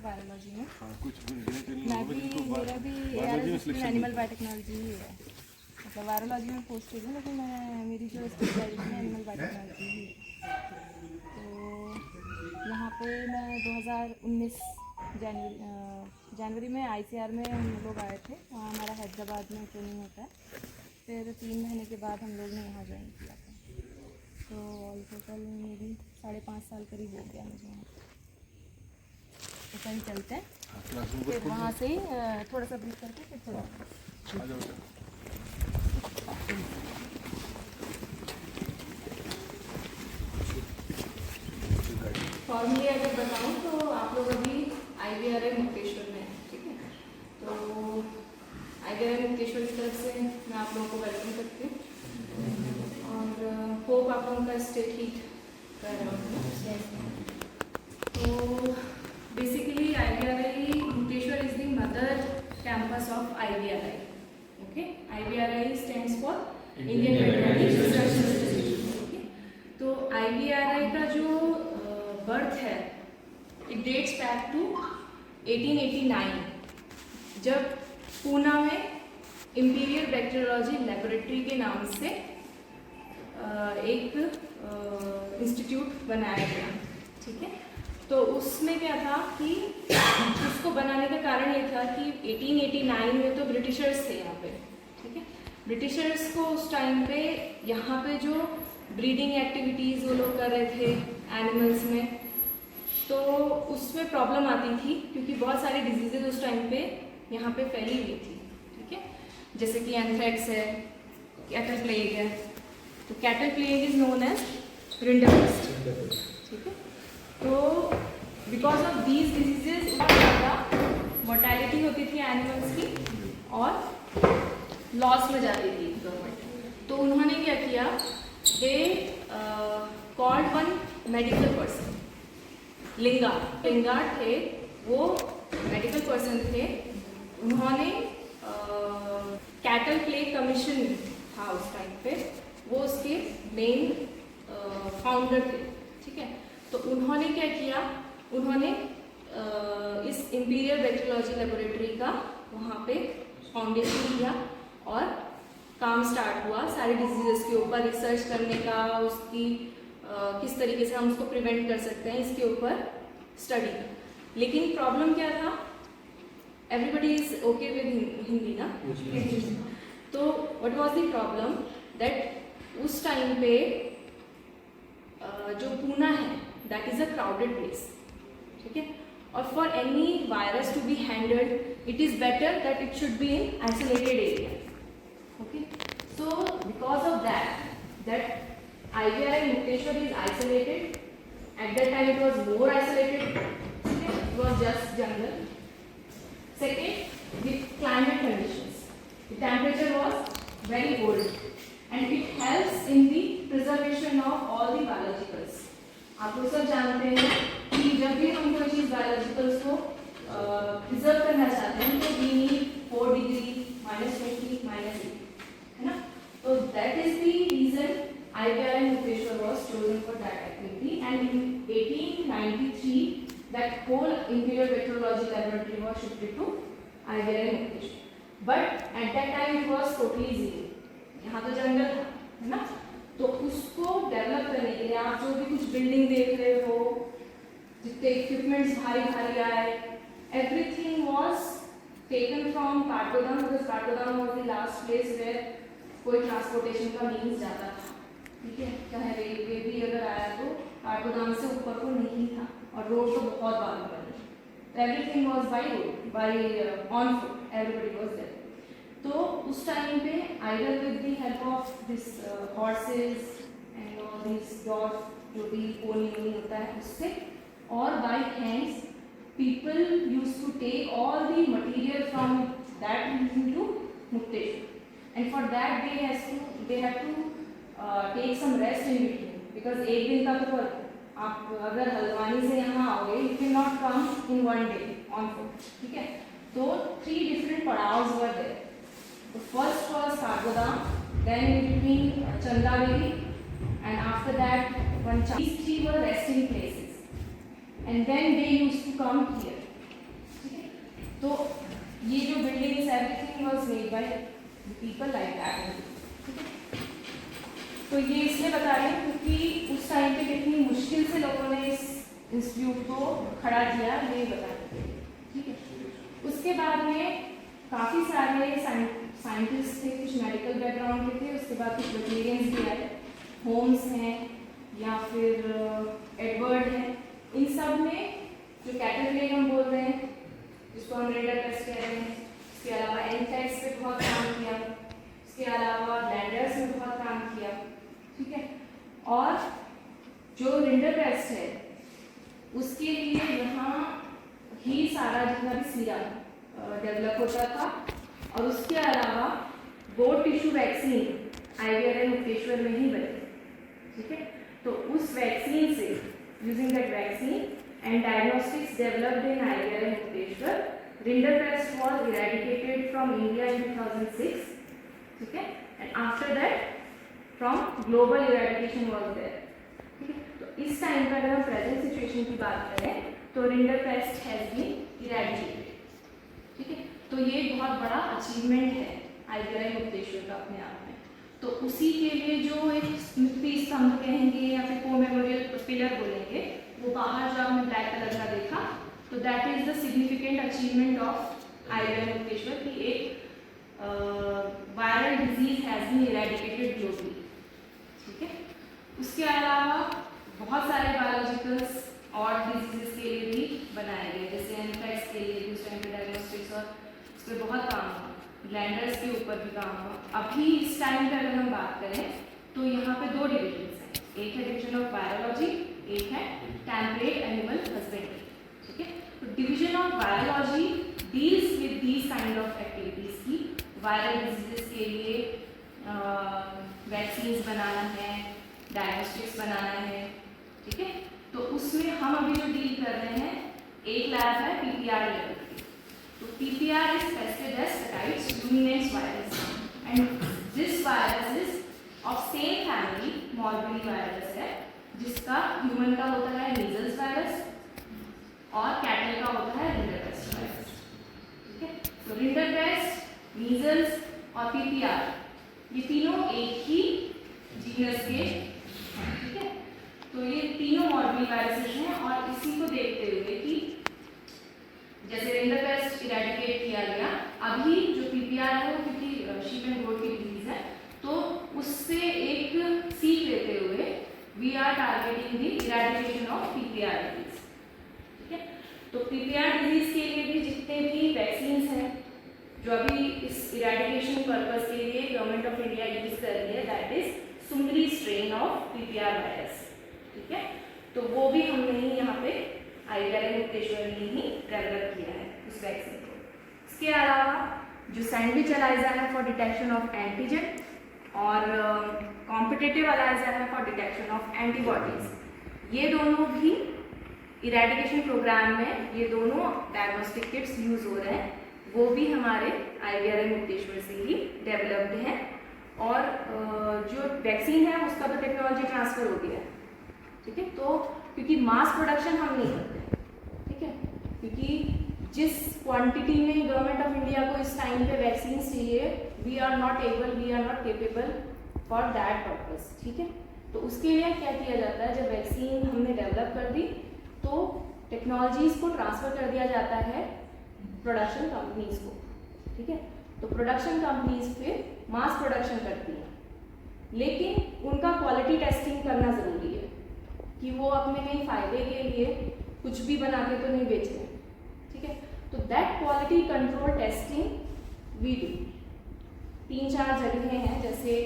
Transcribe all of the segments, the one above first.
Biology में मैं भी मेरा भी एनिमल बायोटेक्नोलॉजी ही है, मतलब वायरोलॉजी में पोस्टेड हूँ, लेकिन मैं मेरी जो स्पेशलाइजेशन है एनिमल बायोटेक्नोलॉजी ही है। तो यहाँ पे मैं 2019 जनवरी में ICR में हम लोग आए थे। वहाँ हमारा हैदराबाद में ट्रेनिंग होता है, फिर 3 महीने के बाद हम लोग ने यहाँ ज्वाइन किया था। तो ऑल टोटल मेरी 5.5 साल करीब हो गया मुझे यहाँ। तो कहीं चलते हैं, फिर वहाँ से थोड़ा सा ब्रीफ करके फिर चलते हैं। फॉर्मली अगर बताऊँ तो आप लोग अभी IVRI मुक्तेश्वर में हैं, ठीक है। तो IVRI मुक्तेश्वर की तरफ से मैं आप लोगों को वेलकम करती हूँ और होप आप लोगों का स्टे ठीक कर रहा हूँ। तो basically IVRI Mukteshwar is the mother campus of IVRI. Okay, IVRI stands for Indian Veterinary Research Institute. Okay, तो IVRI का जो बर्थ है, it dates back to 1889, जब पूना में इंपीरियल बैक्टीरियोलॉजी लेबोरेटरी के नाम से एक इंस्टीट्यूट बनाया गया, ठीक है। तो उसमें क्या था कि उसको बनाने का कारण ये था कि 1889 में तो ब्रिटिशर्स थे यहाँ पे, ठीक है। ब्रिटिशर्स को उस टाइम पे यहाँ पे जो ब्रीडिंग एक्टिविटीज़ वो लोग कर रहे थे एनिमल्स में, तो उसमें प्रॉब्लम आती थी क्योंकि बहुत सारी डिजीजेज उस टाइम पे यहाँ पे फैली हुई थी, ठीक है। जैसे कि एंथ्रैक्स है, कैटल प्लेग है। तो cattle plague is known as rinderpest, ठीक है। तो बिकॉज ऑफ दीज डिजीजेज बहुत ज़्यादा मोर्टेलिटी होती थी एनिमल्स की और लॉस में जाती थी गवर्नमेंट। तो उन्होंने क्या किया, they called one medical person, Lingard थे, वो मेडिकल पर्सन थे। उन्होंने कैटल प्लेग कमीशन था उस टाइम पे, वो उसके मेन फाउंडर थे, ठीक है। तो उन्होंने क्या किया, उन्होंने इस इंपीरियल बैक्टीरियोलॉजी लेबोरेटरी का वहाँ पे फाउंडेशन किया और काम स्टार्ट हुआ सारे डिजीजेस के ऊपर रिसर्च करने का, उसकी किस तरीके से हम उसको प्रिवेंट कर सकते हैं इसके ऊपर स्टडी का। लेकिन प्रॉब्लम क्या था, everybody is okay with Hindi ना, तो what was the problem that उस टाइम पे जो पूना है that is a crowded place, ठीक है। और for any virus to be handled it is better that it should be in isolated area, okay. So because of that IVRI Mukteshwar is isolated. At that time it was more isolated. It was just jungle. Second, the climate conditions. The temperature was very cold, and it helps in the preservation of all the biologicals. आप लोग सब जानते हैं कि जब भी हम कोई चीज़ biologicals को प्रिजर्व करना चाहते हैं तो we need 4 डिग्री, -20, -8, है ना। तो that is the reason IVRI Mukteshwar was chosen for that activity, and in 1893 that whole imperial bacteriology laboratory was shifted to IVRI Mukteshwar. But at that time it was totally zero. यहाँ तो जंगल था, है ना। तो उसको डेवलप करने के लिए आप जो भी कुछ बिल्डिंग देख रहे हो, जितने इक्विपमेंट्स भारी भारी आए, everything was taken from Kathgodam, because Kathgodam was the last place where कोई ट्रांसपोर्टेशन का मीन्स जाता था, ठीक है। चाहे रेलवे भी अगर आया तो काठगोदाम से ऊपर को नहीं था, और रोड तो बहुत बाद में बनी। तो everything was by road, by on foot, everybody was there. तो उस टाइम पे either with the help of this horses and all this dog, जो भी पोनी होता है उससे, और by hands people used to take all the material from that region to Mukteshwar, and for that they have to take some rest in between, because एक दिन का तो आप अगर हल्द्वानी से यहाँ आओगे, you cannot come in one day on foot, ठीक है। तो 3 different पड़ाव्स were there. The first was Sargodam, then in between Chandaveri, and after that one. These 3 were resting places, and then they used to come here. Okay? तो ये जो buildings, everything was made by the people like that. Okay? तो ये इसलिए बता रहे हैं क्योंकि उस टाइम पे कितनी मुश्किल से लोगों ने इस इंस्टीट्यूट को खड़ा किया, ये बता रहे हैं। ठीक है, उसके बाद में काफ़ी सारे साइंटिस्ट थे, कुछ मेडिकल बैकग्राउंड के थे, उसके बाद कुछ वेटरेरियंस भी आए, होम्स हैं या फिर एडवर्ड है। इन सब में जो कैटरपिलर हम बोल रहे हैं, जिसको हम रेडर टेस्ट कह रहे हैं, इसके अलावा एनटेक्स पे बहुत काम किया, इसके अलावा लैंडर्स में बहुत काम किया। ठीक है, और जो रिंडर टेस्ट है उसके लिए यहाँ ही सारा जितना भी सीरम डेवलप होता था, और उसके अलावा goat tissue vaccine IVR Mukteshwar में ही बनी। ठीक है, तो उस वैक्सीन से using that vaccine and diagnostics developed in IVR Mukteshwar, rinderpest was eradicated from India in 2006। ठीक है, and after that from global eradication was there. ठीक है, तो इस टाइम पर अगर हम प्रेजेंट सिचुएशन की बात करें तो rinderpest has been eradicated. ठीक है, तो ये बहुत बड़ा अचीवमेंट है IVR मुक्तेश्वर का अपने आप में। तो उसी के लिए जो एक स्मृति स्तंभ कहेंगे या फिर कोमेमोरियल पिलर बोलेंगे, वो बाहर जो आपने ब्लैक कलर का देखा, तो that is the significant achievement of IVR Mukteshwar की एक viral disease has been eradicated globally. ठीक है, उसके अलावा बहुत सारे बायोलॉजिकल्स और डिजीजेस के लिए भी बनाए गए, जैसे एनफ्लैक्स के लिए उस टाइम पे डायग्नोस्टिक्स और उस पर बहुत काम हुआ, लैंडर्स के ऊपर भी काम हुआ। अभी इस टाइम पे अगर हम बात करें तो यहाँ पे 2 डिविजन्स हैं, एक है डिवीजन ऑफ बायोलॉजी, एक है टेम्परेट एनिमल हस्बेंड्री। ठीक है, तो division of biology deals with these kind of activities की वायरल डिजीजेस के लिए वैक्सीन्स बनाना है, डायग्नोस्टिक्स बनाना है। ठीक है, तो उसमें हम अभी जो डील कर रहे हैं, एक लैब है PPR लेवल की। तो PPR is peste des petits ruminants virus, and this virus is of same family, morbilli virus है, जिसका ह्यूमन का होता है मीजल्स वायरस और कैटल का होता है रिंडरपेस्ट वायरस। ठीक है, तो रिंडरपेस्ट, मीजल्स और PPR ये तीनों एक ही जीनस के हैं। ठीक है, तो ये तीनों मॉर्बिडी वायरसेस हैं, और इसी को देखते हुए कि जैसे रिंडरपेस्ट इरेडिकेट किया गया, अभी जो PPR है वो क्योंकि शीप एंड गोट की डिजीज है, तो उससे एक सीख लेते हुए we are targeting the eradication of PPR disease. ठीक है, तो PPR डिजीज के लिए भी जितने भी वैक्सीन्स हैं जो अभी इस इरेडिकेशन पर्पस के लिए गवर्नमेंट ऑफ इंडिया यूज कर रही है, that is Sundari strain of PPR virus. ठीक है, तो वो भी हमने ही यहाँ पे IVR मुक्तेश्वर ने ही डेवलप किया है उस वैक्सीन को। इसके अलावा जो सैंडविच एलाइजा है फॉर डिटेक्शन ऑफ एंटीजन, और कॉम्पिटिटिव एलाइजा है फॉर डिटेक्शन ऑफ एंटीबॉडीज, ये दोनों भी इरेडिकेशन प्रोग्राम में ये दोनों डायग्नोस्टिक किट्स यूज हो रहे हैं, वो भी हमारे IVR मुक्तेश्वर से ही डेवलप्ड हैं। और जो वैक्सीन है उसका तो टेक्नोलॉजी ट्रांसफर हो गया है। ठीक है, तो क्योंकि मास प्रोडक्शन हम नहीं करते, ठीक है, क्योंकि जिस क्वांटिटी में गवर्नमेंट ऑफ इंडिया को इस टाइम पे वैक्सीन चाहिए, we are not capable for that purpose. ठीक है, तो उसके लिए क्या किया जाता है, जब वैक्सीन हमने डेवलप कर दी तो टेक्नोलॉजीज को ट्रांसफ़र कर दिया जाता है प्रोडक्शन कंपनीज को। ठीक है, तो प्रोडक्शन कंपनीज फिर मास प्रोडक्शन करती हैं, लेकिन उनका क्वालिटी टेस्टिंग करना ज़रूरी है कि वो अपने कहीं फ़ायदे के लिए कुछ भी बना के तो नहीं बेच रहे। ठीक है, तो that quality control testing we do 3-4 जगह हैं, जैसे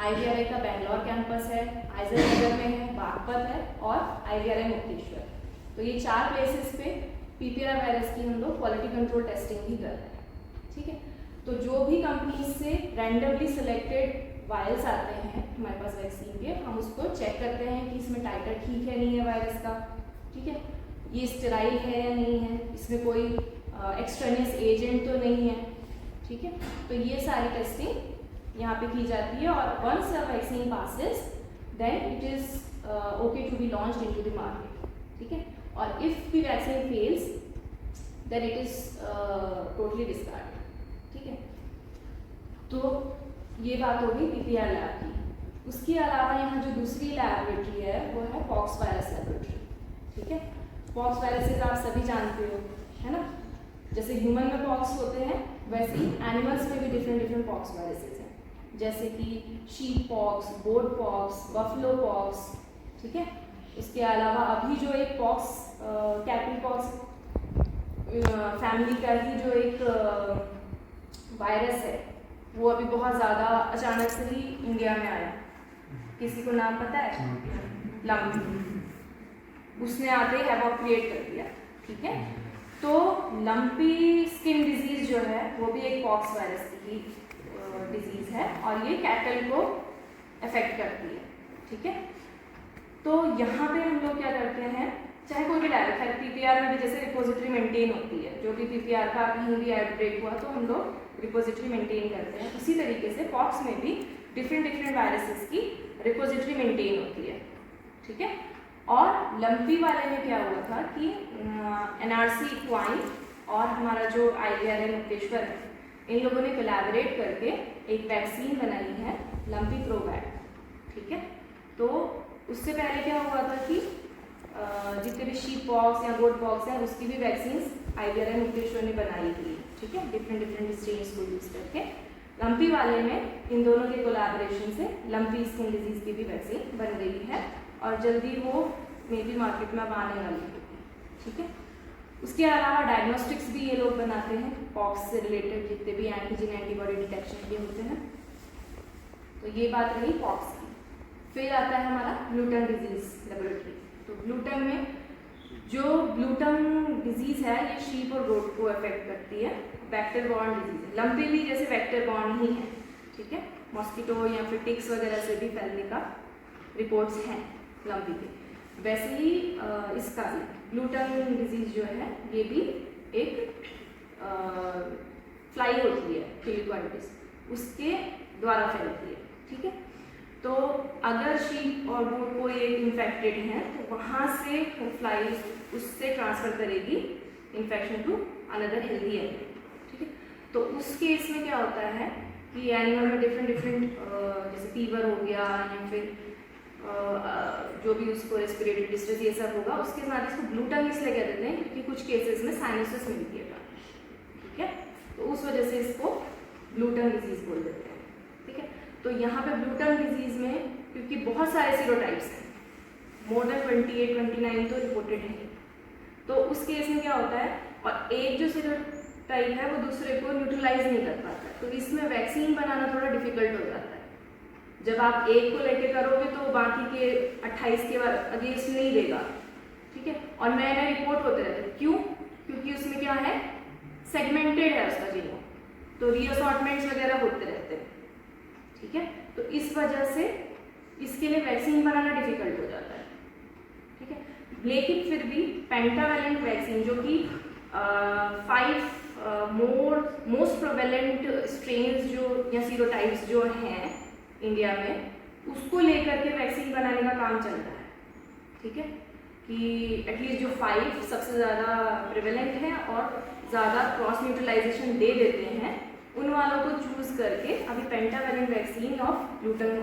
IVR का बेंगलोर कैंपस है, आइजर नगर में है, बागपत है और IVR मुक्तेश्वर। तो ये 4 प्लेसेस पे PPR वायरस की हम लोग क्वालिटी कंट्रोल टेस्टिंग भी कर रहे हैं, ठीक है। तो जो भी कंपनी से रैंडमली सिलेक्टेड वायरस आते हैं हमारे पास वैक्सीन के, हम उसको चेक करते हैं कि इसमें टाइटर ठीक है नहीं है वायरस का, ठीक है, ये स्टेराइल है या नहीं है, इसमें कोई एक्सटर्नियस एजेंट तो नहीं है, ठीक है। तो ये सारी टेस्टिंग यहाँ पे की जाती है और once a vaccine passes then it is okay to be launched into the market, ठीक है। और if the vaccine fails then it is totally discarded, ठीक है। तो ये बात हो गई PPR लैब की। उसके अलावा यहाँ जो दूसरी लैबोरेटरी है वो है पॉक्स वायरस लैबोरेटरी, ठीक है। पॉक्स वायरसेस आप सभी जानते हो, है ना। जैसे ह्यूमन में पॉक्स होते हैं वैसे ही एनिमल्स में भी डिफरेंट पॉक्स वायरसेस हैं, जैसे कि sheep pox, goat pox, buffalo pox, ठीक है। इसके अलावा अभी जो एक पॉक्स कैटल पॉक्स फैमिली का ही जो एक वायरस है वो अभी बहुत ज़्यादा अचानक से ही इंडिया में आया। किसी को नाम पता है? लंपी। उसने आते ही हैवॉक क्रिएट कर दिया, ठीक है। तो लंपी स्किन डिजीज जो है वो भी एक पॉक्स वायरस की डिजीज है और ये कैटल को अफेक्ट करती है, ठीक है। तो यहाँ पे हम लोग क्या करते हैं, चाहे कोई भी डायरेक्ट है, PPR में भी जैसे रिपोजिटरी मेंटेन होती है, जो भी PPR का कहीं भी आउटब्रेक हुआ तो हम लोग रिपोजिटरी मेंटेन करते हैं, उसी तरीके से पॉक्स में भी डिफरेंट वायरसेस की रिपोजिटरी मेंटेन होती है, ठीक है। और लंपी वाले में क्या हुआ था कि NRC इक्वाइन और हमारा जो IVR मुक्तेश्वर है, इन लोगों ने कोलैबोरेट करके एक वैक्सीन बनाई है लंपी प्रोवैट, ठीक है। तो उससे पहले क्या हुआ था कि जितने भी शीप पॉक्स या गोट पॉक्स हैं उसकी भी वैक्सीन IVR मुक्तेश्वर ने बनाई थी, ठीक है, डिफरेंट स्ट्रेन्स को यूज करके। लंपी वाले में इन दोनों के कोलैबोरेशन से लंपी स्किन डिजीज की भी वैक्सीन बन गई है और जल्दी वो मे बी मार्केट में अब आने वाली है, ठीक है। उसके अलावा डायग्नोस्टिक्स भी ये लोग बनाते हैं पॉक्स से रिलेटेड, जितने भी एंटीजन एंटीबॉडी डिटेक्शन के होते हैं। तो ये बात रही पॉक्स की। फिर आता है हमारा ग्लूटन डिजीज लेबोरेटरी। तो ग्लूटन में जो ग्लूटन डिजीज है ये शीप और गोट को अफेक्ट करती है, वेक्टर बॉर्न डिजीज है। लंपी भी जैसे वेक्टर बॉर्न ही है, ठीक है, मॉस्किटो या फिर टिक्स वगैरह से भी फैलने का रिपोर्ट्स हैं लंपी के। वैसे ही इसका ग्लूटन डिजीज जो है ये भी एक फ्लाई होती है फिलिक्वाइटिस, उसके द्वारा फैलती है, ठीक है। तो अगर शीप और गोट को ये इन्फेक्टेड हैं तो वहाँ से फ्लाई उससे ट्रांसफर करेगी infection to another healthy animal, ठीक है। तो उस केस में क्या होता है कि एनिमल में डिफरेंट जैसे फीवर हो गया या फिर जो भी उसको रेस्पिरेटरी डिस्ट्रेस ये सब होगा, उसके साथ इसको ग्लूटन इसलिए कह देते हैं क्योंकि कुछ केसेस में साइनसिस मिलती है, ठीक है। तो उस वजह से इसको ग्लूटन डिजीज बोल देते हैं, ठीक है। तो यहाँ पे ग्लूटन डिजीज में क्योंकि बहुत सारे सीरोटाइप्स हैं, मोर देन 28-29 तो रिपोर्टेड है, तो उस केस में क्या होता है और एक जो सीरोटाइप है वो दूसरे को न्यूट्रलाइज नहीं कर पाता, तो इसमें वैक्सीन बनाना थोड़ा डिफिकल्ट हो जाता है। जब आप एक को लेके करोगे तो बाकी के 28 के अगेंस्ट नहीं देगा, ठीक है। और नए नए रिपोर्ट होते रहते हैं, क्यों? क्योंकि उसमें क्या है, सेगमेंटेड है उसका जीनोम, तो रीअसॉर्टमेंट्स वगैरह होते रहते हैं, ठीक है। तो इस वजह से इसके लिए वैक्सीन बनाना डिफिकल्ट हो जाता है, ठीक है। लेकिन फिर भी पेंटावैलेंट वैक्सीन जो कि 5 मोस्ट प्रोवेलेंट स्ट्रेन्स जो या सीरोटाइप्स जो हैं इंडिया में, उसको लेकर के वैक्सीन बनाने का काम चल रहा है, ठीक है। कि एटलीस्ट जो 5 सबसे ज़्यादा प्रिवेलेंट हैं और ज़्यादा क्रॉस न्यूट्रलाइजेशन दे देते हैं, उन वालों को चूज़ करके अभी pentavalent vaccine of gluten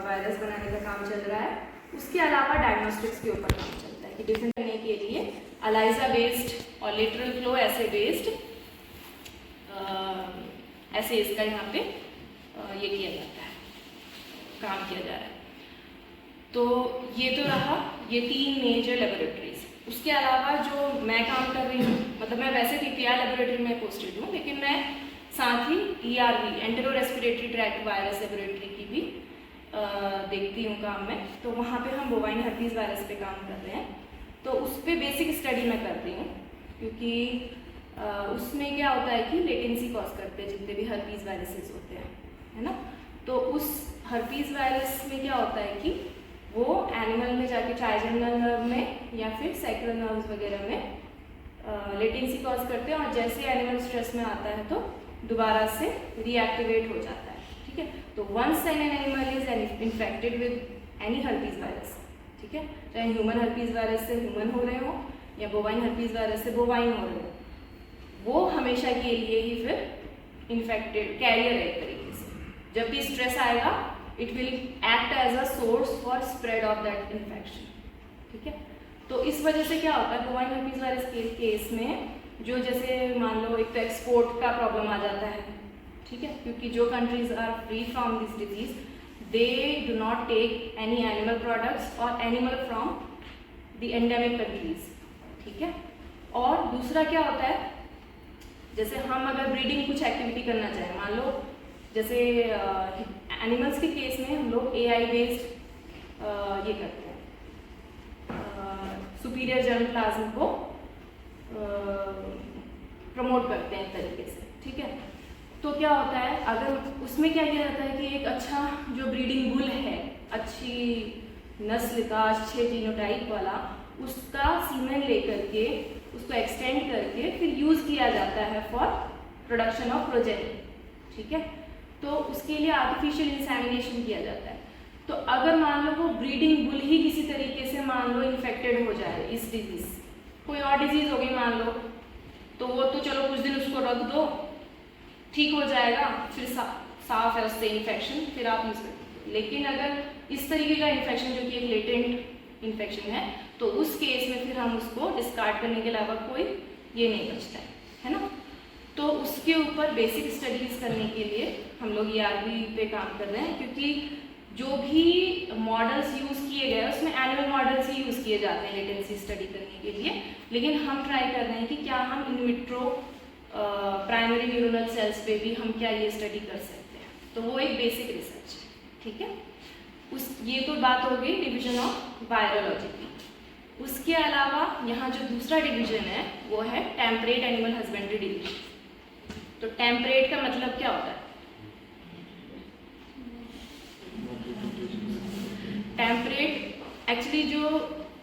virus बनाने का काम चल रहा है। उसके अलावा डायग्नोस्टिक्स के ऊपर काम चलता है कि डिफरेंट करने के लिए अलाइजा बेस्ड और लेटरल फ्लो ऐसे बेस्ड ऐसे इसका यहाँ पे ये किया जाता है, काम किया जा रहा है। तो ये तो रहा ये 3 मेजर लेबोरेटरीज। उसके अलावा जो मैं काम कर रही हूँ, मतलब मैं वैसे PPR लेबोरेटरी में पोस्टेड हूँ, लेकिन मैं साथ ही ERV entero respiratory tract virus laboratory की भी देखती हूँ काम में। तो वहाँ पे हम बोवाइन हर्पीज वायरस पे काम कर रहे हैं, तो उस पर बेसिक स्टडी मैं करती हूँ क्योंकि उसमें क्या होता है कि लेटेंसी कॉज करते हैं जितने भी हर्पीज वायरसेस होते हैं, है ना। तो उस हर्पीज वायरस में क्या होता है कि वो एनिमल में जाके ट्राइजेमिनल नर्व में या फिर सैक्रल नर्व्स वगैरह में लेटेंसी कॉज करते हैं, और जैसे एनिमल स्ट्रेस में आता है तो दोबारा से रीएक्टिवेट हो जाता है, ठीक है। तो once an animal is infected with any herpes virus, ठीक है, चाहे ह्यूमन हर्पीज वायरस से ह्यूमन हो रहे हो या बोवाइन हर्पीज वायरस से बोवाइन हो रहे हो, वो हमेशा के लिए ही फिर इन्फेक्टेड कैरियर है एक तरीके से। जब भी स्ट्रेस आएगा it will act as a source for spread of that infection, ठीक है। तो इस वजह से क्या होता है बोवाइन हर्पीज वायरस के केस में, जो जैसे मान लो एक तो एक्सपोर्ट का प्रॉब्लम आ जाता है, ठीक है, क्योंकि जो countries are free from this disease they do not take any animal products और animal from the endemic countries, ठीक है। और दूसरा क्या होता है, जैसे हम अगर ब्रीडिंग कुछ एक्टिविटी करना चाहें, मान लो जैसे एनिमल्स के केस में हम लोग AI बेस्ड ये करते हैं, सुपीरियर जर्म प्लाज्म को प्रमोट करते हैं एक तरीके से, ठीक है। तो क्या होता है, अगर उसमें क्या किया जाता है कि एक अच्छा जो ब्रीडिंग बुल है, अच्छी नस्ल का, अच्छे जीनोटाइप वाला, उसका सीमेन लेकर के उसको एक्सटेंड करके फिर यूज़ किया जाता है फॉर प्रोडक्शन ऑफ प्रोजेनी, ठीक है। तो उसके लिए आर्टिफिशियल इंसेमिनेशन किया जाता है। तो अगर मान लो वो ब्रीडिंग बुल ही किसी तरीके से मान लो इन्फेक्टेड हो जाए इस डिजीज, कोई और डिजीज हो गई मान लो, तो वो तो चलो कुछ दिन उसको रख दो, ठीक हो जाएगा, फिर साफ है उससे इन्फेक्शन, फिर आप यूज करें। लेकिन अगर इस तरीके का इन्फेक्शन जो कि एक लेटेंट इन्फेक्शन है, तो उस केस में फिर हम उसको डिस्कार्ड करने के अलावा कोई ये नहीं बचता है ना। तो उसके ऊपर बेसिक स्टडीज करने के लिए हम लोग ERB पे काम कर रहे हैं, क्योंकि जो भी मॉडल्स यूज़ किए गए उसमें एनिमल मॉडल्स ही यूज़ किए जाते हैं लेटेंसी स्टडी करने के लिए, लेकिन हम ट्राई कर रहे हैं कि क्या हम in vitro primary neuronal cells पे भी हम क्या ये स्टडी कर सकते हैं। तो वो एक बेसिक रिसर्च है, ठीक है। ये तो बात हो गई डिवीजन ऑफ वायरोलॉजी की। उसके अलावा यहाँ जो दूसरा डिवीजन है वो है टेम्परेट एनिमल हस्बेंड्री डिवीजन। तो टेम्परेट का मतलब क्या होता है? टेम्परेट एक्चुअली जो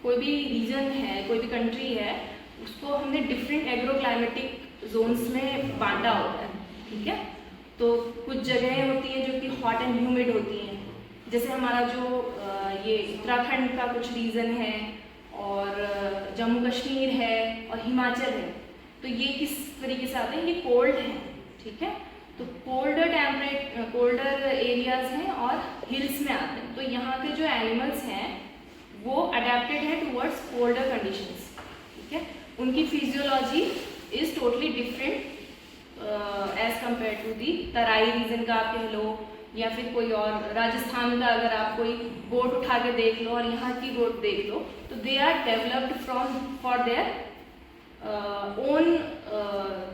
कोई भी रीजन है, कोई भी कंट्री है, उसको हमने डिफरेंट एग्रोक्लाइमेटिक जोन्स में बांटा होता है, ठीक है। तो कुछ जगहें होती हैं जो कि हॉट एंड ह्यूमिड होती हैं, जैसे हमारा जो ये उत्तराखंड का कुछ रीजन है, और जम्मू कश्मीर है, और हिमाचल है। तो ये किस तरीके से आते हैं? ये कोल्ड हैं, ठीक है। तो कोल्डर एरियाज हैं और हिल्स में आते हैं। तो यहाँ के जो एनिमल्स हैं वो अडेप्टेड है टूवर्ड्स कोल्डर कंडीशंस, ठीक है। उनकी physiology is totally different as compare to the Terai region का आप कह लो, या फिर कोई और राजस्थान का अगर आप कोई गोट उठा के देख लो और यहाँ की गोट देख लो, तो they are developed for their own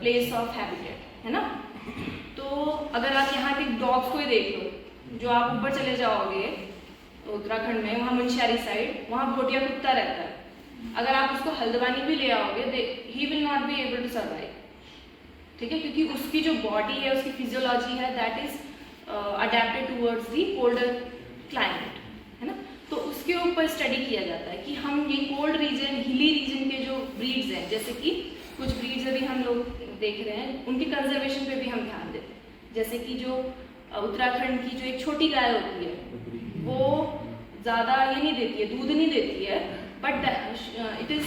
place of habitat, है ना। तो अगर आप यहाँ के डॉग्स को ही देख लो, जो आप ऊपर चले जाओगे उत्तराखंड में, वहाँ मुंशियारी साइड, वहाँ भोटिया कुत्ता रहता है। अगर आप उसको हल्द्वानी भी ले आओगे, he will not be able to survive, ठीक है, क्योंकि उसकी जो बॉडी है, उसकी फिजियोलॉजी है, that is adapted towards the colder climate, है ना। तो उसके ऊपर स्टडी किया जाता है कि हम ये कोल्ड रीजन, हिली रीजन के जो ब्रीड्स हैं, जैसे कि कुछ ब्रीड्स अभी हम लोग देख रहे हैं, उनकी कंजर्वेशन पे भी हम ध्यान देते हैं। जैसे कि जो उत्तराखंड की जो एक छोटी गाय होती है, वो ज़्यादा ये नहीं देती है, दूध नहीं देती है, but it is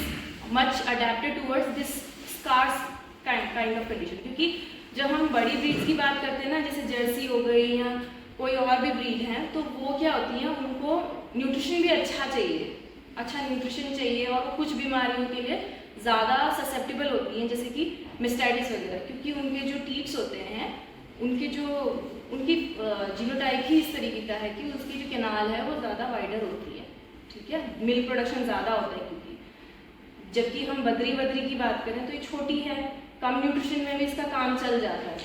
much adapted towards this scarce kind of condition. क्योंकि जब हम बड़ी ब्रीड्स की बात करते हैं ना, जैसे जर्सी हो गई या कोई और भी ब्रीड है, तो वो क्या होती हैं, उनको न्यूट्रिशन भी अच्छा चाहिए, अच्छा न्यूट्रिशन चाहिए, और वो कुछ बीमारियों के लिए ज़्यादा ससेप्टेबल होती हैं, जैसे कि मिस्टाइटिस वगैरह, क्योंकि उनके जो टीट्स होते हैं, उनकी जीनोटाइप ही इस तरीके का है कि उसकी जो कैनाल है वो ज़्यादा वाइडर होती है, ठीक है, मिल्क प्रोडक्शन ज़्यादा होता है। क्योंकि जबकि हम बद्री की बात करें तो ये छोटी है, कम न्यूट्रिशन में भी इसका काम चल जाता है,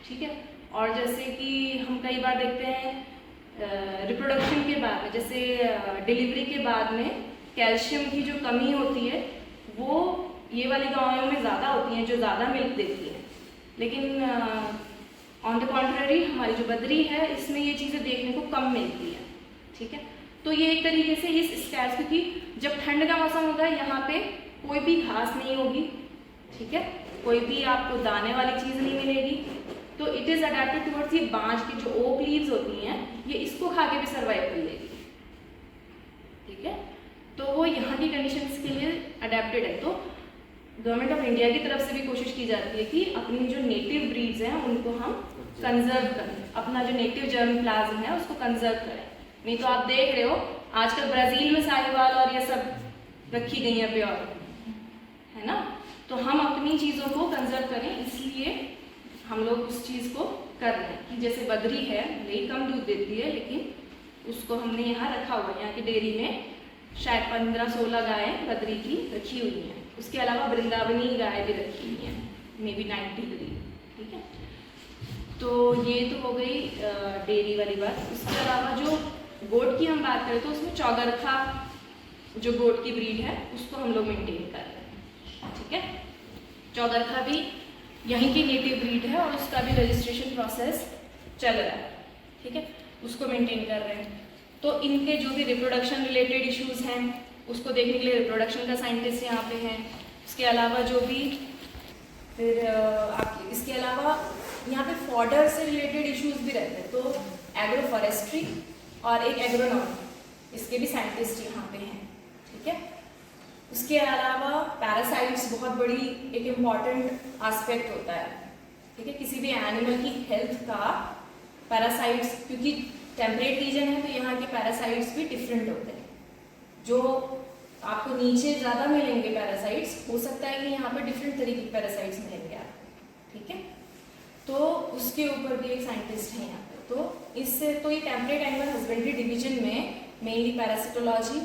ठीक है। और जैसे कि हम कई बार देखते हैं रिप्रोडक्शन के बाद में, जैसे डिलीवरी के बाद में कैल्शियम की जो कमी होती है, वो ये वाली गायों में ज़्यादा होती हैं जो ज़्यादा मिल्क देती हैं, लेकिन ऑन द कॉन्ट्ररी हमारी जो बद्री है इसमें ये चीज़ें देखने को कम मिलती है। ठीक है, तो ये एक तरीके से इस स्कैर्स, क्योंकि जब ठंड का मौसम होता है यहाँ पे कोई भी घास नहीं होगी, ठीक है, कोई भी आपको दाने वाली चीज़ नहीं मिलेगी, तो इट इज़ अडेप्टेड टुवर्ड्स ये बांज की जो ओक लीव्स होती हैं ये इसको खा के भी सर्वाइव कर लेगी। ठीक है, तो वो यहाँ की कंडीशंस के लिए अडेप्टेड है। तो गवर्नमेंट ऑफ इंडिया की तरफ से भी कोशिश की जाती है कि अपनी जो नेटिव ब्रीड्स हैं उनको हम कंजर्व करें, अपना जो नेटिव जर्म प्लाज्म है उसको कंजर्व करें। नहीं तो आप देख रहे हो आजकल ब्राज़ील में साहिवाल और ये सब रखी गई हैं प्योर, है ना। तो हम अपनी चीज़ों को कंजर्व करें, इसलिए हम लोग उस चीज़ को कर रहे हैं कि जैसे बद्री है वही कम दूध देती है, लेकिन उसको हमने यहाँ रखा हुआ है। यहाँ की डेयरी में शायद 15-16 गायें बद्री की रखी हुई हैं। उसके अलावा वृंदावनी गाय भी रखी हुई हैं, मे बी 90 करीब। ठीक है, तो ये तो हो गई डेयरी वाली बात। उसके अलावा जो गोट की हम बात करें तो उसमें चौगरखा जो गोट की ब्रीड है उसको हम लोग मेंटेन कर रहे हैं। ठीक है, चौगरखा भी यहीं की नेटिव ब्रीड है और उसका भी रजिस्ट्रेशन प्रोसेस चल रहा है। ठीक है, उसको मेंटेन कर रहे हैं। तो इनके जो भी रिप्रोडक्शन रिलेटेड इश्यूज हैं उसको देखने के लिए रिप्रोडक्शन का साइंटिस्ट यहाँ पे हैं। उसके अलावा जो भी फिर आप इसके अलावा यहाँ पे फॉडर से रिलेटेड इश्यूज भी रहते हैं, तो एग्रो फॉरेस्ट्री और एक एग्रोनॉमी, इसके भी साइंटिस्ट यहाँ पे हैं। ठीक है, उसके अलावा पैरासाइट्स बहुत बड़ी एक इम्पॉर्टेंट आस्पेक्ट होता है। ठीक है, किसी भी एनिमल की हेल्थ का पैरासाइट्स, क्योंकि टेम्परेट रीजन है तो यहाँ के पैरासाइट्स भी डिफरेंट होते हैं। जो आपको नीचे ज़्यादा मिलेंगे पैरासाइट्स, हो सकता है कि यहाँ पर डिफरेंट तरीके के पैरासाइट्स मिलेंगे आपको। ठीक है, तो उसके ऊपर भी एक साइंटिस्ट है यहाँ पे। तो इससे तो ये टेम्परेट एनिमल हस्बेंड्री डिवीजन में mainly parasitology,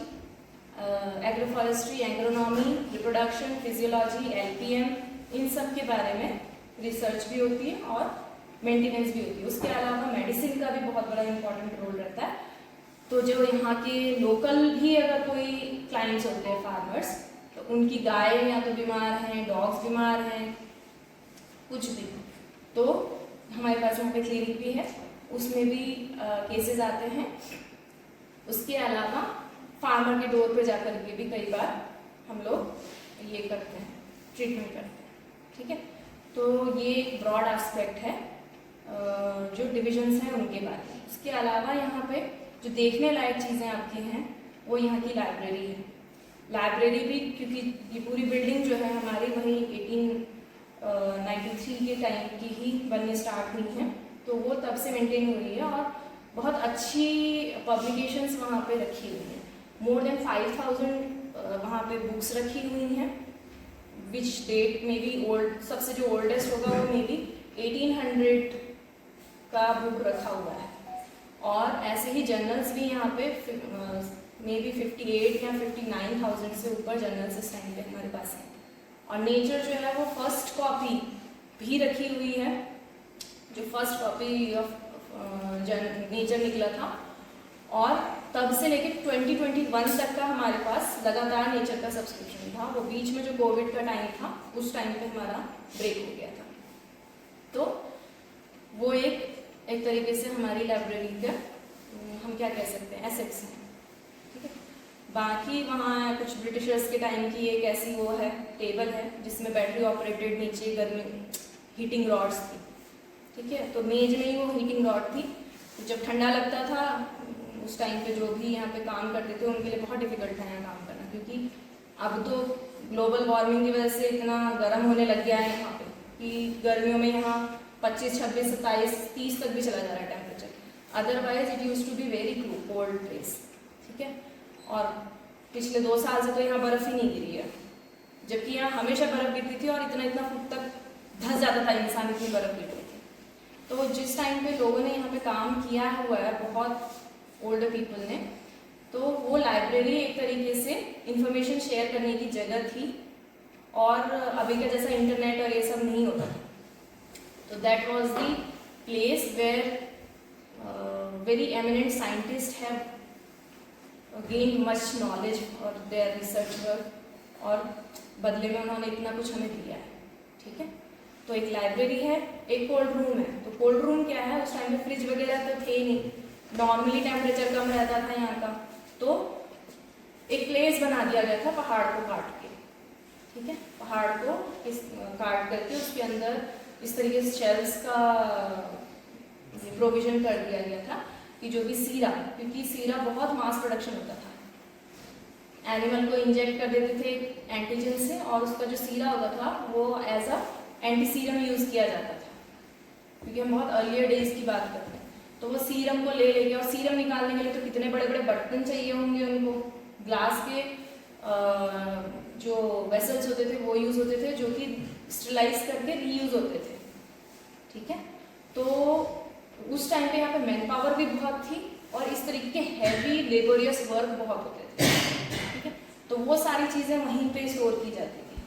agroforestry, agronomy, reproduction, physiology, LPM, इन सब के बारे में रिसर्च भी होती है और मेंटेनेंस भी होती है। उसके अलावा मेडिसिन का भी बहुत बड़ा इंपॉर्टेंट रोल रहता है। तो जो यहाँ के लोकल भी अगर कोई क्लाइंट्स होते हैं फार्मर्स, तो उनकी गाय या तो बीमार हैं, डॉग्स बीमार हैं, कुछ भी, तो हमारे पास यहाँ पे क्लिनिक भी है, उसमें भी केसेस आते हैं। उसके अलावा फार्मर के डोर पे जाकर के भी कई बार हम लोग ये करते हैं, ट्रीटमेंट करते हैं। ठीक है, तो ये एक ब्रॉड एस्पेक्ट है जो डिविजन्स हैं उनके बारे में। उसके अलावा यहाँ पे जो देखने लायक चीज़ें आपकी हैं वो यहाँ की लाइब्रेरी है। लाइब्रेरी भी, क्योंकि ये पूरी बिल्डिंग जो है हमारी वही 1893 के टाइम की ही बनने स्टार्ट हुई हैं, तो वो तब से मेंटेन हो रही है और बहुत अच्छी पब्लिकेशंस वहाँ पे रखी हुई हैं। मोर देन 5000 वहाँ पे बुक्स रखी हुई हैं, विच डेट में भी ओल्ड, सबसे जो ओल्डेस्ट होगा वो मे बी 1800 का बुक रखा हुआ है। और ऐसे ही जर्नल्स भी यहाँ पे मे बी 58 या 59,000 से ऊपर जर्नल्स इस टाइम पे हमारे पास हैं। और नेचर जो है वो फर्स्ट कॉपी भी रखी हुई है, जो फर्स्ट कॉपी ऑफ नेचर निकला था, और तब से लेके 2021 तक का हमारे पास लगातार नेचर का सब्सक्रिप्शन था। वो बीच में जो कोविड का टाइम था उस टाइम पे हमारा ब्रेक हो गया था। तो वो एक तरीके से हमारी लाइब्रेरी का हम क्या कह सकते हैं, एसेट्स हैं। ठीक है, बाकी वहाँ कुछ ब्रिटिशर्स के टाइम की एक ऐसी वो है, टेबल है जिसमें बैटरी ऑपरेटेड नीचे गर्मी हीटिंग रॉड्स थी। ठीक है, तो मेज में ही वो हीटिंग रॉड थी। तो जब ठंडा लगता था उस टाइम पे जो भी यहाँ पे काम करते थे उनके लिए बहुत डिफिकल्ट था यहाँ काम करना, क्योंकि अब तो ग्लोबल वार्मिंग की वजह से इतना गर्म होने लग गया है यहाँ पे कि गर्मियों में यहाँ 25, 26, 27, 30 तक भी चला जा रहा है temperature. Otherwise it use to be very cold place. ठीक है, और पिछले 2 साल से तो यहाँ बर्फ़ ही नहीं गिरी है, जबकि यहाँ हमेशा बर्फ़ गिरती थी और इतना फुट तक धंस जाता था इंसान, इतनी बर्फ़ गिरती थी। तो जिस टाइम पे लोगों ने यहाँ पे काम किया हुआ है, बहुत ओल्डर पीपल ने, तो वो लाइब्रेरी एक तरीके से इंफॉर्मेशन शेयर करने की जगह थी, और अभी का जैसा इंटरनेट और ये सब नहीं होता था। तो that was the place where very eminent scientist have gained much knowledge for their research work, और बदले में उन्होंने इतना कुछ हमें दिया है, ठीक है। तो एक लाइब्रेरी है, एक कोल्ड रूम है। तो कोल्ड रूम क्या है, उस टाइम में फ्रिज वगैरह तो थे ही नहीं, नॉर्मली टेम्परेचर कम रहता था यहाँ का। तो एक प्लेस बना दिया गया था पहाड़ को काट के, ठीक है। पहाड़ को काट करके उसके अंदर इस तरीके से शेल्स का प्रोविजन कर दिया गया था कि जो भी सीरा, क्योंकि सीरा बहुत मास प्रोडक्शन होता था, एनिमल को इंजेक्ट कर देते थे एंटीजन से, और उसका जो सीरा होता था वो as a anti serum use किया जाता था, क्योंकि हम बहुत अर्लियर डेज की बात करते हैं। तो वो सीरम को ले लेके, और सीरम निकालने के लिए तो कितने बड़े बड़े बर्तन चाहिए होंगे उनको, ग्लास के जो वेसल्स होते थे वो यूज होते थे, जो कि स्टरलाइज करके रीयूज होते थे, ठीक है। तो उस टाइम पे यहाँ पे मैन पावर भी बहुत थी, और इस तरीके के हैवी लेबोरियस वर्क बहुत होते थे, ठीक है। तो वो सारी चीज़ें वहीं पे स्टोर की जाती थी,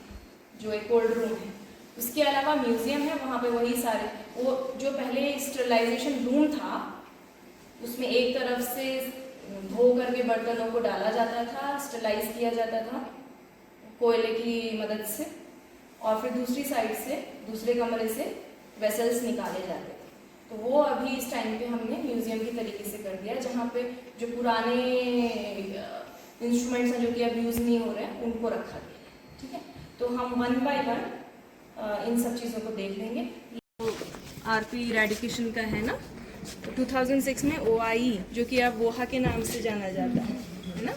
जो एक कोल्ड रूम है। उसके अलावा म्यूजियम है, वहाँ पे वही सारे, वो जो पहले स्टरलाइजेशन रूम था उसमें एक तरफ से धो करके बर्तनों को डाला जाता था, स्टरलाइज किया जाता था कोयले की मदद से, और फिर दूसरी साइड से, दूसरे कमरे से वेसल्स निकाले जाते थे। तो वो अभी इस टाइम पे हमने म्यूजियम की तरीके से कर दिया, जहाँ पे जो पुराने इंस्ट्रूमेंट्स हैं जो कि अब यूज़ नहीं हो रहे हैं उनको रखा गया है, ठीक है। तो हम 1 बाय 1 इन सब चीज़ों को देख लेंगे। आरपी रेडिकेशन का है ना, तो 2006 में OIE, जो कि अब वोहा के नाम से जाना जाता है ना,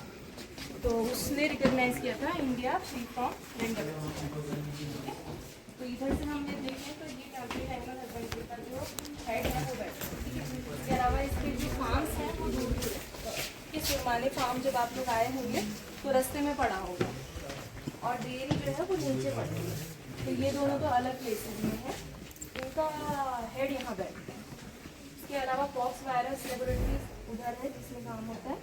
तो उसने रिकॉग्नाइज किया था India free from land development, ठीक है। तो इधर से हम ये देखें तो ये काफी एनिमल हस्बेंड्री का जो हेड है वो बैठा है, ठीक है। इसके अलावा इसके जो फार्म्स हैं वो दूर दूर है, कि सुरमाने फार्म जब आप लोग आए होंगे तो रास्ते में पड़ा होगा, और डेयरी जो है वो नीचे पड़ती है। तो ये दोनों तो अलग प्लेसेस में है, इनका हेड यहाँ बैठता है। इसके अलावा पॉक्स वायरस लेबोरेटरी उधर है जिसमें काम होता है,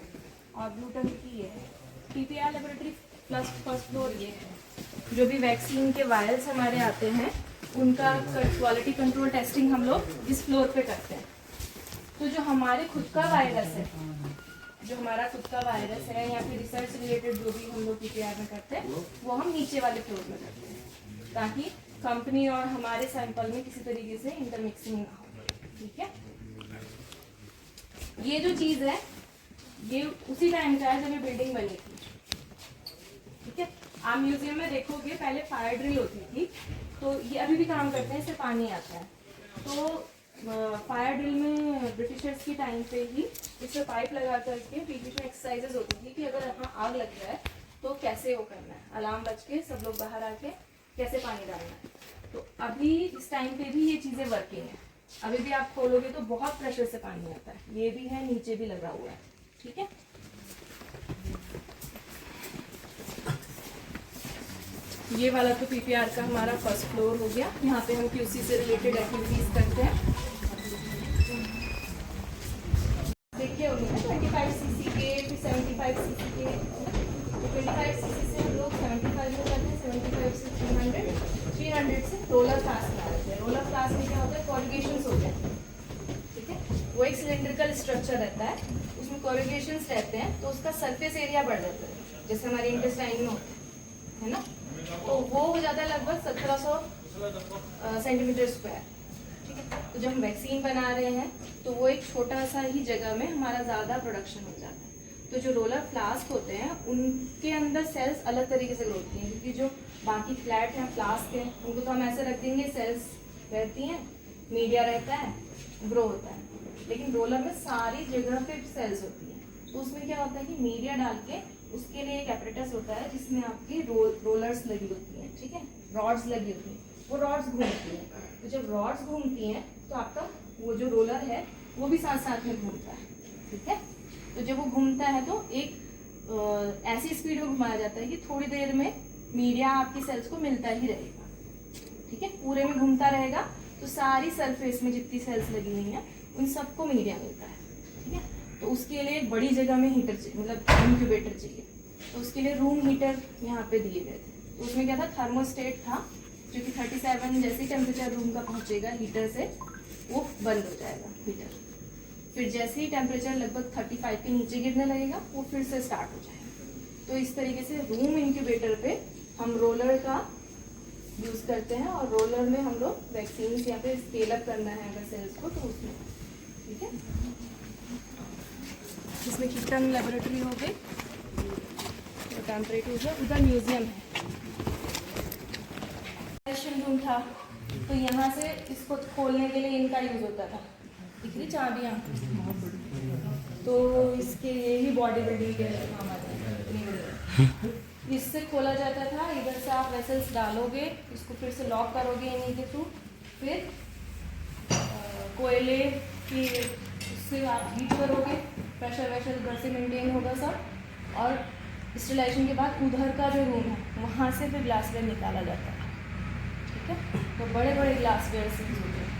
और ब्लू टंग की ये है। PPR laboratory plus first floor ये है, जो भी वैक्सीन के वायरस हमारे आते हैं उनका क्वालिटी कंट्रोल टेस्टिंग हम लोग इस फ्लोर पे करते हैं। तो जो हमारे खुद का वायरस है, जो हमारा खुद का वायरस है या फिर रिसर्च रिलेटेड जो भी हम लोग PPR में करते हैं वो हम नीचे वाले फ्लोर में करते हैं, ताकि कंपनी और हमारे सैंपल में किसी तरीके से इंटरमिक्सिंग ना हो, ठीक है। ये जो चीज़ है ये उसी टाइम का है जब ये बिल्डिंग बनी थी, ठीक है। आप म्यूजियम में देखोगे पहले फायर ड्रिल होती थी, तो ये अभी भी काम करते हैं, इससे पानी आता है। तो फायर ड्रिल में ब्रिटिशर्स के टाइम पे ही इसमें पाइप लगा करके बीच में एक्सरसाइजेज होती थी कि अगर यहाँ आग लग जाए तो कैसे वो करना है, अलार्म बज के सब लोग बाहर आके कैसे पानी डालना है। तो अभी इस टाइम पे भी ये चीज़ें वर्किंग है, अभी भी आप खोलोगे तो बहुत प्रेशर से पानी आता है, ये भी है, नीचे भी लगा हुआ है, ठीक है। ये वाला तो PPR का हमारा फर्स्ट फ्लोर हो गया, यहाँ पे हम QC से रिलेटेड एक्टिविटीज करते हैं। देखिए होंगे 25 cc के, फिर 75 cc के, तो 25 cc से हम लोग 75 में करते हैं, 75 से 300 से रोलर फ्लास्क में आते हैं। रोलर फ्लास्क में क्या होता है, कॉरुगेशंस होते हैं, ठीक है। वो एक सिलेंड्रिकल स्ट्रक्चर रहता है, उसमें कॉरुगेशंस रहते हैं, तो उसका सरफेस एरिया बढ़ जाता है, जैसे हमारे इंटेस्टाइन में होता है ना। तो वो हो जाता है लगभग 1700 सेंटीमीटर स्क्वायर, ठीक है। तो जब हम वैक्सीन बना रहे हैं तो वो एक छोटा सा ही जगह में हमारा ज़्यादा प्रोडक्शन हो जाता है। तो जो रोलर फ्लास्क होते हैं उनके अंदर सेल्स अलग तरीके से ग्रो होती हैं, क्योंकि जो बाकी फ्लैट हैं, फ्लास्क हैं, उनको तो हम ऐसे रख देंगे, सेल्स रहती हैं, मीडिया रहता है, ग्रो होता है। लेकिन रोलर में सारी जगह पे सेल्स होती हैं, तो उसमें क्या होता है कि मीडिया डाल के उसके लिए एक एपरेटस होता है जिसमें आपकी रोलर्स लगी होती हैं, ठीक है, रॉड्स लगी होती हैं, वो रॉड्स घूमती हैं। तो जब रॉड्स घूमती हैं तो आपका वो जो रोलर है वो भी साथ साथ में घूमता है, ठीक है। तो जब वो घूमता है तो एक ऐसी स्पीड में घुमाया जाता है कि थोड़ी देर में मीडिया आपकी सेल्स को मिलता ही रहेगा, ठीक है। पूरे में घूमता रहेगा तो सारी सरफेस में जितनी सेल्स लगी हुई हैं उन सबको मीडिया मिलता है, ठीक है। तो उसके लिए एक बड़ी जगह में हीटर चाहिए, मतलब इंक्यूबेटर चाहिए, तो उसके लिए रूम हीटर यहाँ पे दिए गए थे। तो उसमें क्या था, थर्मोस्टेट था, जो कि 37 जैसे टेम्परेचर रूम का पहुँचेगा हीटर से वो बंद हो जाएगा हीटर, फिर जैसे ही टेम्परेचर लगभग 35 के नीचे गिरने लगेगा वो फिर से स्टार्ट हो जाएगा। तो इस तरीके से रूम इंक्यूबेटर पे हम रोलर का यूज़ करते हैं और रोलर में हम लोग वैक्सीन यहाँ पे स्केल अप करना है अगर सेल्स को तो उसमें, ठीक है। इसमें कीटन लेबोरेटरी हो गई, तो टेम्परेचर है, उधर म्यूजियम है। रूम था तो यहाँ से इसको खोलने के लिए इनका यूज़ होता था, दिख रही चाबियाँ, तो इसके यही बॉडी बिल्डिंग के काम आता है। इससे खोला जाता था, इधर से आप वेसल्स डालोगे, इसको फिर से लॉक करोगे इन्हीं के थ्रू, फिर कोयले की उससे आप हीट करोगे, प्रेशर वैशर घर से मेंटेन होगा सब, और स्टेलाइजेशन के बाद उधर का जो रूम है वहाँ से फिर ग्लासवेयर निकाला जाता है, ठीक है। तो बड़े बड़े ग्लासवेयर से होते हैं,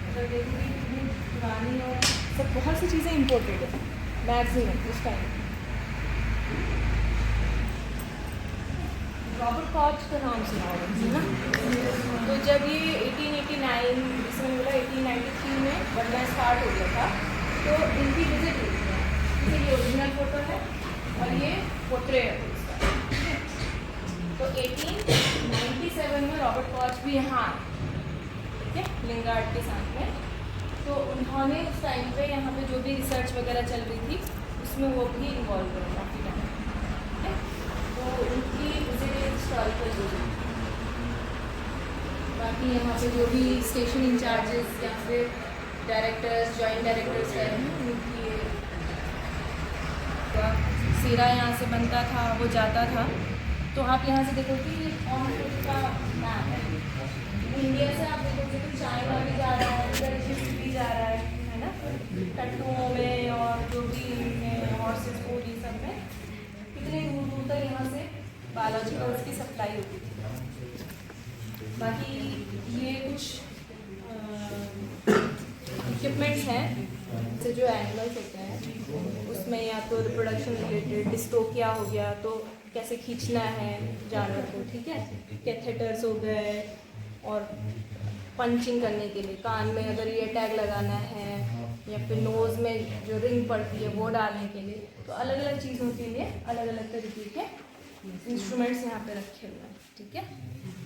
मतलब देखोगे कितनी पुरानी और सब बहुत सी चीज़ें इम्पोर्टेड है मैक्सिमम उस टाइम। रॉबर्ट कॉच का नाम सुना होगा है ना। तो जब ये 1889 जिसमें बोला 1893 में बनना स्टार्ट हो गया था, तो इनकी विजिट हुई थी। जैसे ये ओरिजिनल फोटो है और ये पोर्ट्रेट है इसका, ठीक है। तो 1897 में रॉबर्ट कॉच भी यहाँ आए, ठीक है, लिंगार्ड के साथ में। तो उन्होंने उस टाइम पे यहाँ पे जो भी रिसर्च वगैरह चल रही थी उसमें वो भी इन्वॉल्व करा काफ़ी टाइम, ठीक है। तो उनकी विजिट हिस्टोरिकल जो है, बाकी यहाँ पे जो भी स्टेशन इंचार्जेस या फिर डायरेक्टर्स, जॉइंट डायरेक्टर्स है, उनकी सीरा यहाँ से बनता था, वो जाता था। तो आप यहाँ से देखो कि ऑन का मैप है, इंडिया से आप देखोगे तो चाइना भी जा रहा है, उधर इजिप्ट भी जा रहा है ना, टट्टुओं में और जो भी इनमें हॉर्सेस को ये सब में कितने दूर दूर तक यहाँ से बायोलॉजिकल्स की सप्लाई होती थी। बाकी ये कुछ इक्विपमेंट्स हैं, जैसे जो एनिमल्स होते हैं उसमें या तो रिप्रोडक्शन रिलेटेड डिस्टोकिया हो गया, तो कैसे खींचना है जानवर को, ठीक है, कैथेटर्स हो गए, और पंचिंग करने के लिए कान में अगर ये टैग लगाना है, या फिर नोज़ में जो रिंग पड़ती है वो डालने के लिए, तो अलग अलग चीज़ों के लिए अलग अलग तरीके के इंस्ट्रूमेंट्स यहाँ पे रखे हुए हैं, ठीक है।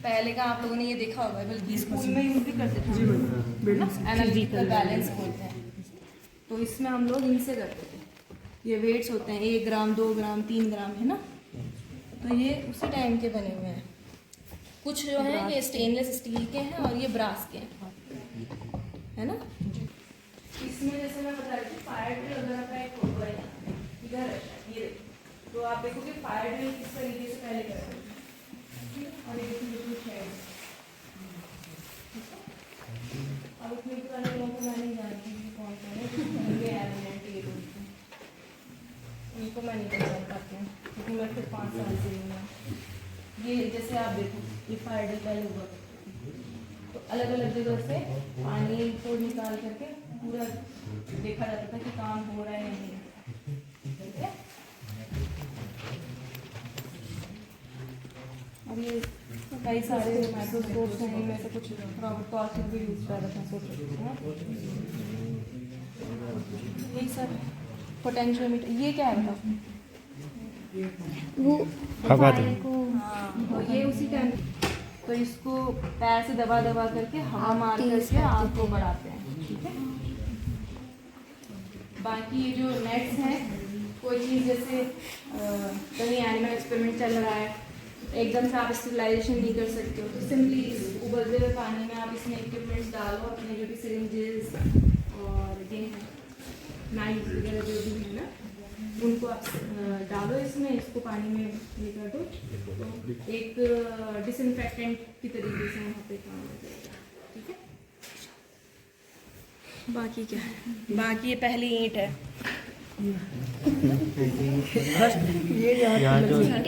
पहले का आप लोगों ने ये देखा होगा, बल्कि स्कूल में यूज भी करते थे ना, एनालिटिकल बैलेंस बोलते हैं, तो इसमें हम लोग इनसे करते थे। ये वेट्स होते हैं 1 ग्राम 2 ग्राम 3 ग्राम, है ना। तो ये उसी टाइम के बने हुए हैं। कुछ जो है ये स्टेनलेस स्टील के हैं और ये ब्रास के हैं, है ना। इसमें जैसे मैं बता रही थी फायर ड्रिल वगैरह का एक फोटो है इधर है, ये तो आप देखोगे फायर ड्रिल किस तरीके से पहले कर रहे हैं, और ये कुछ है। अब इतने पुराने लोगों को मैं नहीं जानती कौन कौन है, उनको मैं नहीं पहचान पाती हूँ क्योंकि मैं फिर 5 साल से हूँ। ये जैसे आप देखो ये फायर ड्रिल पहले हुआ करती थी, तो अलग अलग जगह से पानी को निकाल करके पूरा देखा जाता था कि काम हो रहा है या नहीं, ठीक है। अब ये कई सारे माइक्रोस्कोप्स हैं, इनमें से कुछ रॉबर्ट कॉच भी यूज कर रहे हैं, यही सब पोटेंशियोमीटर। ये क्या है बताओ? वो हवा को, हाँ, तो ये उसी टाइम तो इसको पैर से दबा दबा करके हवा मार करके आग को बढ़ाते हैं, ठीक है। बाकी ये जो नेट्स हैं, कोई चीज़ जैसे कहीं एनिमल एक्सपेरिमेंट चल रहा है, एकदम से आप स्टेरिलाइजेशन नहीं कर सकते हो, तो सिंपली इस उबलते हुए पानी में आप इसमें इक्विपमेंट्स डालो, अपने जो भी सिरिंजेस और ये नाइफ वगैरह जो भी है ना, उनको आप डालो इसमें, इसको पानी में ये कर दो, तो एक डिसइंफेक्टेंट की तरीके से वहाँ पे काम हो जाएगा, ठीक है। बाकी क्या है, बाकी ये पहली ईंट है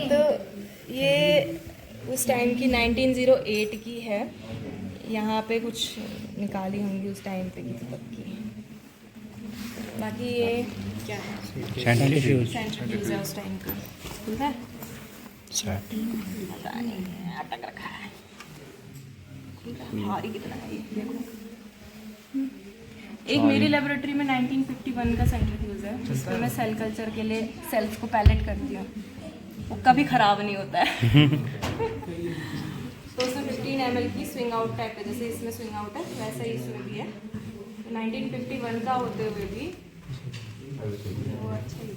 तो ये उस टाइम की 1908 की है, यहाँ पे कुछ निकाली होंगी उस टाइम पे की पक्की। बाकी ये क्या है, सेंट्रीफ्यूज है उस टाइम का, ठीक है। पता नहीं अटक रखा है, भारी कितना है ये देखो। एक मेरी लेबोरेटरी में 1951 का सेंट्रीफ्यूज है, जिसमें मैं सेल कल्चर के लिए सेल्स को पैलेट करती हूँ, वो कभी ख़राब नहीं होता है। तो उसमें 15 ml की स्विंग आउट टाइप है, जैसे इसमें स्विंग आउट है वैसा ही इसमें भी है। तो 1951 का होते हुए भी वो अच्छा ही है।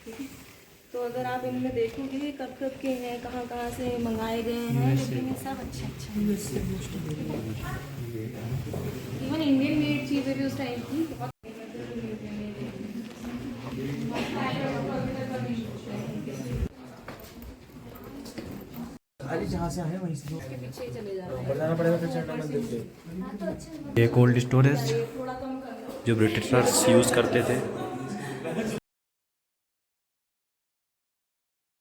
ठीक है, तो अगर आप इनमें देखोगे कब कब के हैं, कहाँ कहाँ से मंगाए गए हैं, लेकिन ये सब अच्छे अच्छे इवन इंडियन मेड चीज़ें भी उस टाइम की बहुत जहाँ से आए वहीं से के पीछे ही चले जा रहे हैं। बताना पड़ेगा फिर चढ़ना मंदिर पे। ये कोल्ड स्टोरेज थोड़ा कम कर लो। जो ब्रिटिशर्स यूज़ करते थे